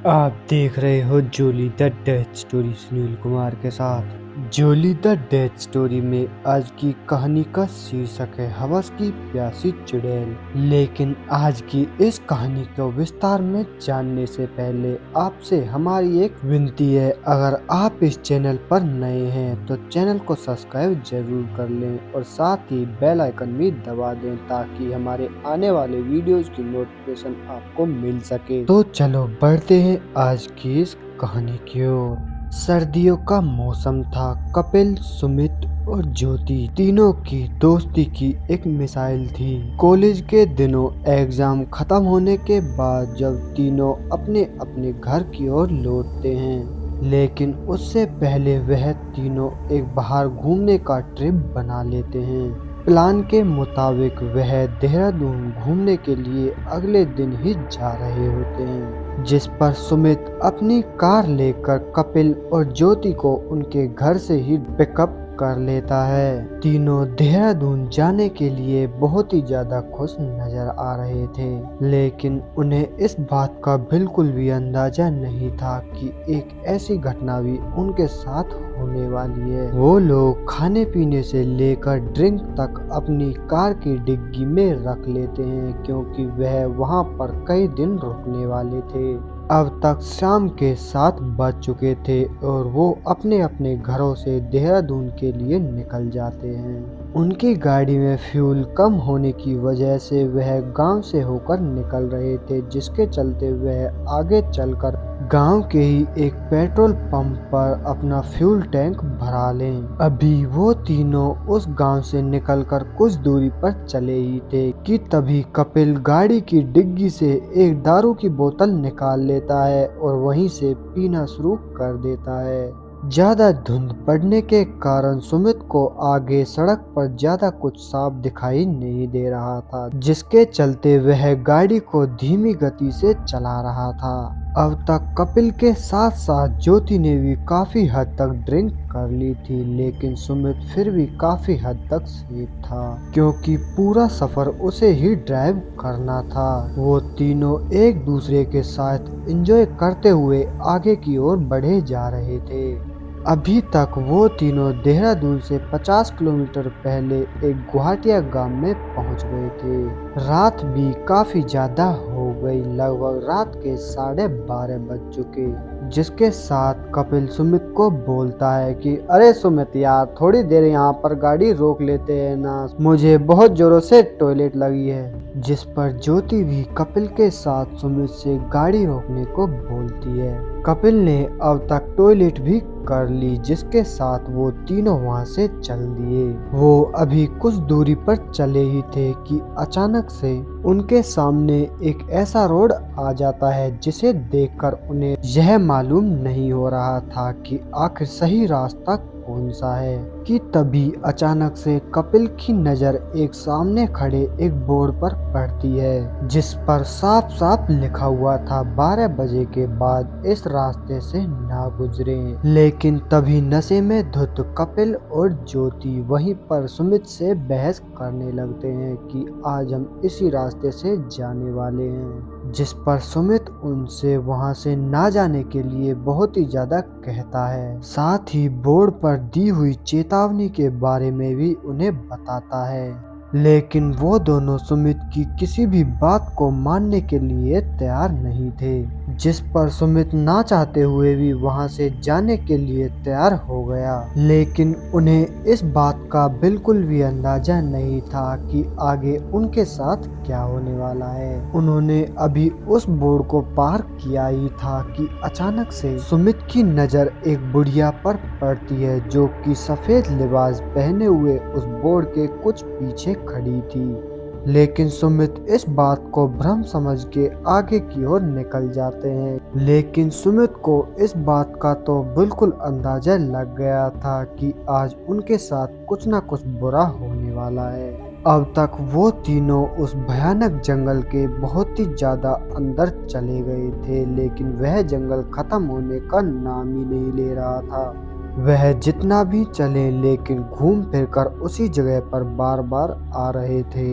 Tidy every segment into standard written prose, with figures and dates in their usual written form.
आप देख रहे हो Jolly the death story Sunil Kumar के साथ। जोली द डेथ स्टोरी में आज की कहानी का शीर्षक है हवस की प्यासी चुड़ैल। लेकिन आज की इस कहानी को विस्तार में जानने से पहले आपसे हमारी एक विनती है, अगर आप इस चैनल पर नए हैं तो चैनल को सब्सक्राइब जरूर कर लें और साथ ही बेल आइकन भी दबा दें ताकि हमारे आने वाले वीडियोस की नोटिफिकेशन आपको मिल सके। तो चलो बढ़ते हैं आज की इस कहानी की ओर। सर्दियों का मौसम था। कपिल, सुमित और ज्योति तीनों की दोस्ती की एक मिसाइल थी। कॉलेज के दिनों एग्जाम खत्म होने के बाद जब तीनों अपने अपने घर की ओर लौटते हैं, लेकिन उससे पहले वह तीनों एक बाहर घूमने का ट्रिप बना लेते हैं। प्लान के मुताबिक वह देहरादून घूमने के लिए अगले दिन ही जा रहे होते हैं, जिस पर सुमित अपनी कार लेकर कपिल और ज्योति को उनके घर से ही पिकअप कर लेता है। तीनों देहरादून जाने के लिए बहुत ही ज्यादा खुश नजर आ रहे थे, लेकिन उन्हें इस बात का बिल्कुल भी अंदाजा नहीं था कि एक ऐसी घटना भी उनके साथ होने वाली है। वो लोग खाने पीने से लेकर ड्रिंक तक अपनी कार की डिग्गी में रख लेते हैं, क्योंकि वह वहां पर कई दिन रुकने वाले थे। अब तक शाम के 7 बज चुके थे और वो अपने अपने घरों से देहरादून के लिए निकल जाते हैं। उनकी गाड़ी में फ्यूल कम होने की वजह से वह गांव से होकर निकल रहे थे, जिसके चलते वह आगे चलकर गांव के ही एक पेट्रोल पंप पर अपना फ्यूल टैंक भरा लें। अभी वो तीनों उस गांव से निकलकर कुछ दूरी पर चले ही थे कि तभी कपिल गाड़ी की डिग्गी से एक दारू की बोतल निकाल लेता है और वहीं से पीना शुरू कर देता है। ज्यादा धुंध पड़ने के कारण सुमित को आगे सड़क पर ज्यादा कुछ साफ दिखाई नहीं दे रहा था, जिसके चलते वह गाड़ी को धीमी गति से चला रहा था। अब तक कपिल के साथ साथ ज्योति ने भी काफी हद तक ड्रिंक कर ली थी, लेकिन सुमित फिर भी काफी हद तक सेफ था, क्योंकि पूरा सफर उसे ही ड्राइव करना था। वो तीनों एक दूसरे के साथ एंजॉय करते हुए आगे की ओर बढ़े जा रहे थे। अभी तक वो तीनों देहरादून से 50 किलोमीटर पहले एक गुवाहाटिया गांव में पहुंच गए थे। रात भी काफी ज्यादा हो गई, लगभग रात के 12:30 बज चुके, जिसके साथ कपिल सुमित को बोलता है कि अरे सुमित यार, थोड़ी देर यहाँ पर गाड़ी रोक लेते हैं ना, मुझे बहुत जोरों से टॉयलेट लगी है। जिस पर ज्योति भी कपिल के साथ सुमित से गाड़ी रोकने को बोलती है। कपिल ने अब तक टॉयलेट भी कर ली, जिसके साथ वो तीनों वहां से चल दिए। वो अभी कुछ दूरी पर चले ही थे कि अचानक से उनके सामने एक ऐसा रोड आ जाता है जिसे देखकर उन्हें यह मालूम नहीं हो रहा था कि आखिर सही रास्ता कौन सा है कि तभी अचानक से कपिल की नजर एक सामने खड़े एक बोर्ड पर पड़ती है, जिस पर साफ साफ लिखा हुआ था 12 बजे के बाद इस रास्ते से ना गुजरे। लेकिन तभी नशे में धुत कपिल और ज्योति वहीं पर सुमित से बहस करने लगते हैं कि आज हम इसी रास्ते से जाने वाले हैं, जिस पर सुमित उनसे वहां से ना जाने के लिए बहुत ही ज्यादा कहता है। साथ ही बोर्ड पर दी हुई चेतावनी के बारे में भी उन्हें बताता है, लेकिन वो दोनों सुमित की किसी भी बात को मानने के लिए तैयार नहीं थे, जिस पर सुमित ना चाहते हुए भी वहां से जाने के लिए तैयार हो गया। लेकिन उन्हें इस बात का बिल्कुल भी अंदाजा नहीं था कि आगे उनके साथ क्या होने वाला है। उन्होंने अभी उस बोर्ड को पार किया ही था कि अचानक से सुमित की नजर एक बुढ़िया पर पड़ती है, जो कि सफेद लिबास पहने हुए उस बोर्ड के कुछ पीछे खड़ी थी। लेकिन सुमित इस बात को भ्रम समझ के आगे की ओर निकल जाते हैं। लेकिन सुमित को इस बात का तो बिल्कुल अंदाजा लग गया था कि आज उनके साथ कुछ ना कुछ बुरा होने वाला है। अब तक वो तीनों उस भयानक जंगल के बहुत ही ज्यादा अंदर चले गए थे, लेकिन वह जंगल खत्म होने का नाम ही नहीं ले रहा था। वह जितना भी चले लेकिन घूम फिर कर उसी जगह पर बार बार आ रहे थे।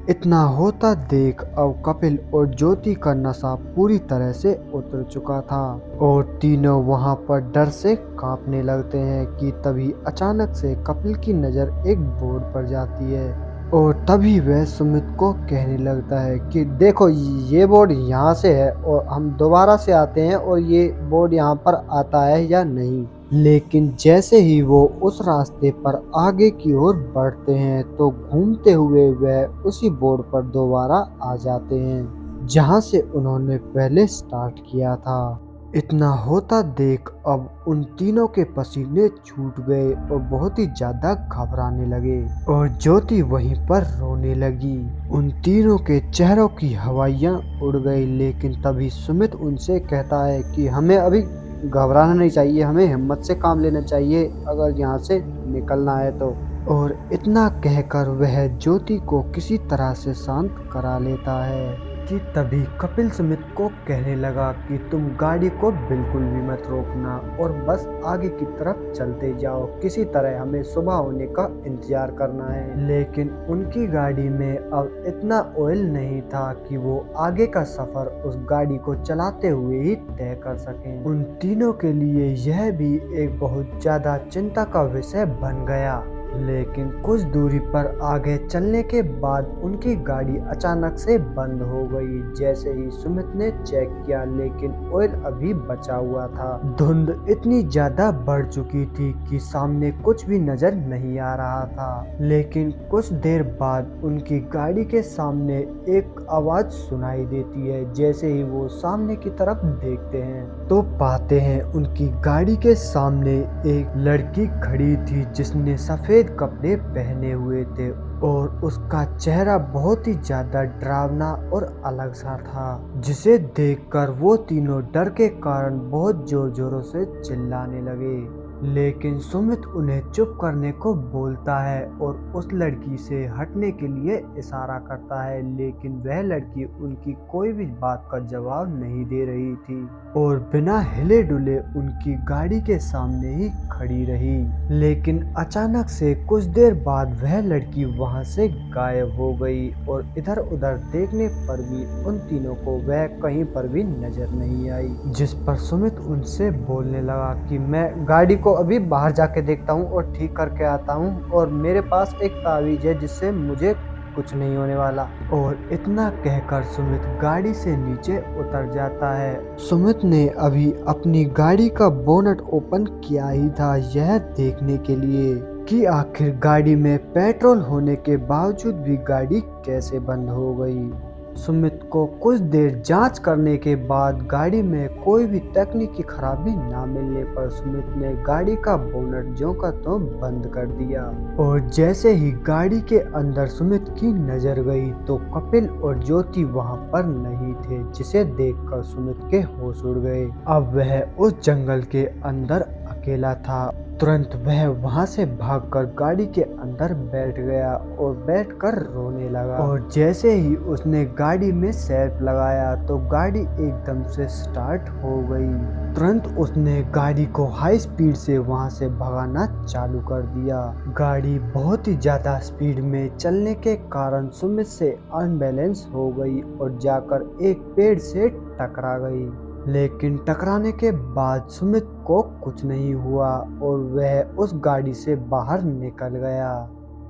इतना होता देख अब कपिल और ज्योति का नशा पूरी तरह से उतर चुका था और तीनों वहां पर डर से कांपने लगते हैं कि तभी अचानक से कपिल की नजर एक बोर्ड पर जाती है और तभी वह सुमित को कहने लगता है कि देखो ये बोर्ड यहाँ से है और हम दोबारा से आते हैं और ये बोर्ड यहाँ पर आता है या नहीं। लेकिन जैसे ही वो उस रास्ते पर आगे की ओर बढ़ते हैं तो घूमते हुए वह उसी बोर्ड पर दोबारा आ जाते हैं जहाँ से उन्होंने पहले स्टार्ट किया था। इतना होता देख अब उन तीनों के पसीने छूट गए और बहुत ही ज्यादा घबराने लगे और ज्योति वहीं पर रोने लगी। उन तीनों के चेहरों की हवाइयां उड़ गई लेकिन तभी सुमित उनसे कहता है कि हमें अभी घबराना नहीं चाहिए, हमें हिम्मत से काम लेना चाहिए अगर यहाँ से निकलना है तो। और इतना कहकर वह ज्योति को किसी तरह से शांत करा लेता है कि तभी कपिल सुमित को कहने लगा कि तुम गाड़ी को बिल्कुल भी मत रोकना और बस आगे की तरफ चलते जाओ, किसी तरह हमें सुबह होने का इंतजार करना है। लेकिन उनकी गाड़ी में अब इतना ऑयल नहीं था कि वो आगे का सफर उस गाड़ी को चलाते हुए ही तय कर सकें। उन तीनों के लिए यह भी एक बहुत ज्यादा चिंता का विषय बन गया। लेकिन कुछ दूरी पर आगे चलने के बाद उनकी गाड़ी अचानक से बंद हो गई। जैसे ही सुमित ने चेक किया लेकिन ऑयल अभी बचा हुआ था। धुंध इतनी ज्यादा बढ़ चुकी थी कि सामने कुछ भी नजर नहीं आ रहा था। लेकिन कुछ देर बाद उनकी गाड़ी के सामने एक आवाज सुनाई देती है। जैसे ही वो सामने की तरफ देखते हैं तो पाते हैं उनकी गाड़ी के सामने एक लड़की खड़ी थी जिसने सफेद कपड़े पहने हुए थे और उसका चेहरा बहुत ही ज्यादा डरावना और अलग सा था, जिसे देखकर वो तीनों डर के कारण बहुत जोर जोरों से चिल्लाने लगे। लेकिन सुमित उन्हें चुप करने को बोलता है और उस लड़की से हटने के लिए इशारा करता है, लेकिन वह लड़की उनकी कोई भी बात का जवाब नहीं दे रही थी और बिना हिले डुले उनकी गाड़ी के सामने ही खड़ी रही। लेकिन अचानक से कुछ देर बाद वह लड़की वहां से गायब हो गई और इधर उधर देखने पर भी उन तीनों को वह कहीं पर भी नजर नहीं आई। जिस पर सुमित उनसे बोलने लगा कि मैं गाड़ी को अभी बाहर जाके देखता हूँ और ठीक करके आता हूँ और मेरे पास एक तावीज है जिससे मुझे कुछ नहीं होने वाला। और इतना कहकर सुमित गाड़ी से नीचे उतर जाता है। सुमित ने अभी अपनी गाड़ी का बोनट ओपन किया ही था यह देखने के लिए कि आखिर गाड़ी में पेट्रोल होने के बावजूद भी गाड़ी कैसे बंद हो गई। सुमित को कुछ देर जांच करने के बाद गाड़ी में कोई भी तकनीकी खराबी ना मिलने पर सुमित ने गाड़ी का बोनट ज्यों का त्यों बंद कर दिया। और जैसे ही गाड़ी के अंदर सुमित की नजर गई तो कपिल और ज्योति वहां पर नहीं थे, जिसे देखकर सुमित के होश उड़ गए। अब वह उस जंगल के अंदर अकेला था। तुरंत वह वहां से भागकर गाड़ी के अंदर बैठ गया और बैठकर रोने लगा। और जैसे ही उसने गाड़ी में सेल्फ लगाया तो गाड़ी एकदम से स्टार्ट हो गई। तुरंत उसने गाड़ी को हाई स्पीड से वहां से भगाना चालू कर दिया। गाड़ी बहुत ही ज्यादा स्पीड में चलने के कारण सुमित से अनबैलेंस हो गई और जाकर एक पेड़ से टकरा गई। लेकिन टकराने के बाद सुमित को कुछ नहीं हुआ और वह उस गाड़ी से बाहर निकल गया।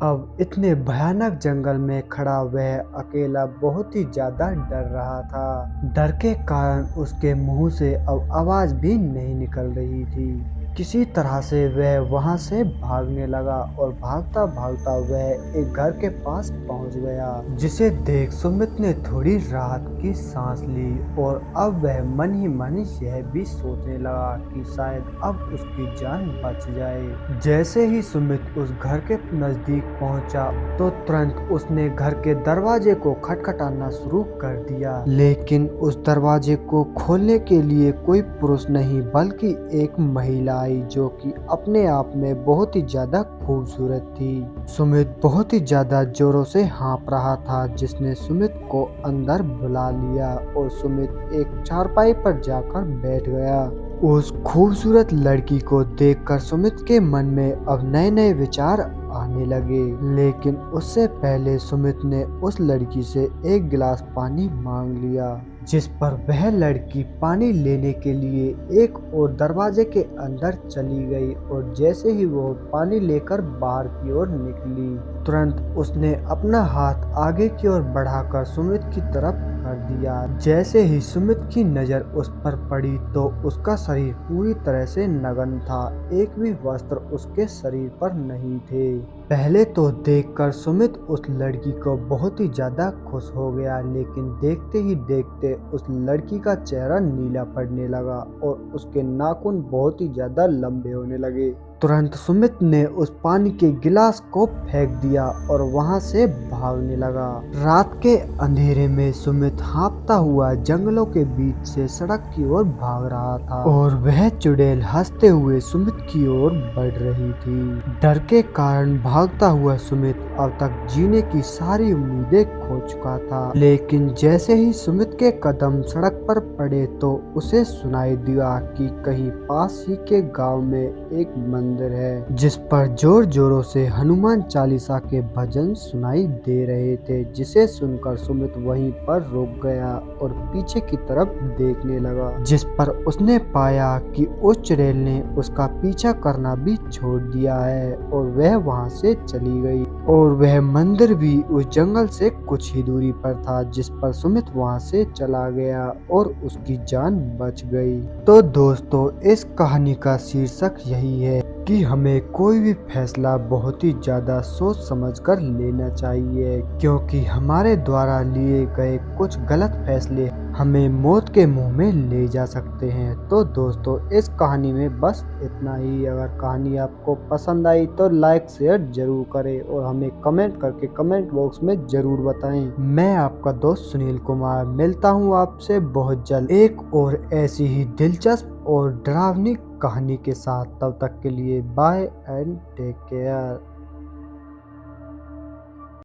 अब इतने भयानक जंगल में खड़ा वह अकेला बहुत ही ज्यादा डर रहा था। डर के कारण उसके मुंह से अब आवाज भी नहीं निकल रही थी। किसी तरह से वह वहां से भागने लगा और भागता भागता वह एक घर के पास पहुंच गया, जिसे देख सुमित ने थोड़ी राहत की सांस ली और अब वह मन ही मन यह भी सोचने लगा कि शायद अब उसकी जान बच जाए। जैसे ही सुमित उस घर के नजदीक पहुंचा तो तुरंत उसने घर के दरवाजे को खटखटाना शुरू कर दिया। लेकिन उस दरवाजे को खोलने के लिए कोई पुरुष नहीं बल्कि एक महिला आई, जो कि अपने आप में बहुत ही ज्यादा खूबसूरत थी। सुमित बहुत ही ज्यादा जोरों से हाँफ रहा था, जिसने सुमित को अंदर बुला लिया और सुमित एक चारपाई पर जाकर बैठ गया। उस खूबसूरत लड़की को देखकर सुमित के मन में अब नए नए विचार बहाने लगे। लेकिन उससे पहले सुमित ने उस लड़की से एक गिलास पानी मांग लिया, जिस पर वह लड़की पानी लेने के लिए एक और दरवाजे के अंदर चली गई और जैसे ही वो पानी लेकर बाहर की ओर निकली, तुरंत उसने अपना हाथ आगे की ओर बढ़ाकर सुमित की तरफ कर दिया। जैसे ही सुमित की नजर उस पर पड़ी तो उसका शरीर पूरी तरह से नग्न था, एक भी वस्त्र उसके शरीर पर नहीं थे। पहले तो देखकर सुमित उस लड़की को बहुत ही ज्यादा खुश हो गया, लेकिन देखते ही देखते उस लड़की का चेहरा नीला पड़ने लगा और उसके नाखून बहुत ही ज्यादा लंबे होने लगे। तुरंत सुमित ने उस पानी के गिलास को फेंक दिया और वहां से भागने लगा। रात के अंधेरे में सुमित हाँफता हुआ जंगलों के बीच से सड़क की ओर भाग रहा था और वह चुड़ैल हंसते हुए सुमित की ओर बढ़ रही थी। डर के कारण भागता हुआ सुमित अब तक जीने की सारी उम्मीदें खो चुका था, लेकिन जैसे ही सुमित के कदम सड़क पर पड़े तो उसे सुनाई दिया कि कहीं पास ही के गांव में एक मंदिर है, जिस पर जोर जोरों से हनुमान चालीसा के भजन सुनाई दे रहे थे, जिसे सुनकर सुमित वहीं पर रुक गया और पीछे की तरफ देखने लगा, जिस पर उसने पाया कि उस चुड़ैल ने उसका पीछा करना भी छोड़ दिया है और वह वहां से चली गई और वह मंदिर भी उस जंगल से कुछ ही दूरी पर था, जिस पर सुमित वहां से चला गया और उसकी जान बच गई। तो दोस्तों, इस कहानी का शीर्षक यही है कि हमें कोई भी फैसला बहुत ही ज्यादा सोच समझकर लेना चाहिए, क्योंकि हमारे द्वारा लिए गए कुछ गलत फैसले हमें मौत के मुंह में ले जा सकते हैं। तो दोस्तों, इस कहानी में बस इतना ही। अगर कहानी आपको पसंद आई तो लाइक शेयर जरूर करें और हमें कमेंट करके कमेंट बॉक्स में जरूर बताएं। मैं आपका दोस्त सुनील कुमार मिलता हूं आपसे बहुत जल्द एक और ऐसी ही दिलचस्प और डरावनी कहानी के साथ। तब तक के लिए बाय एंड टेक केयर।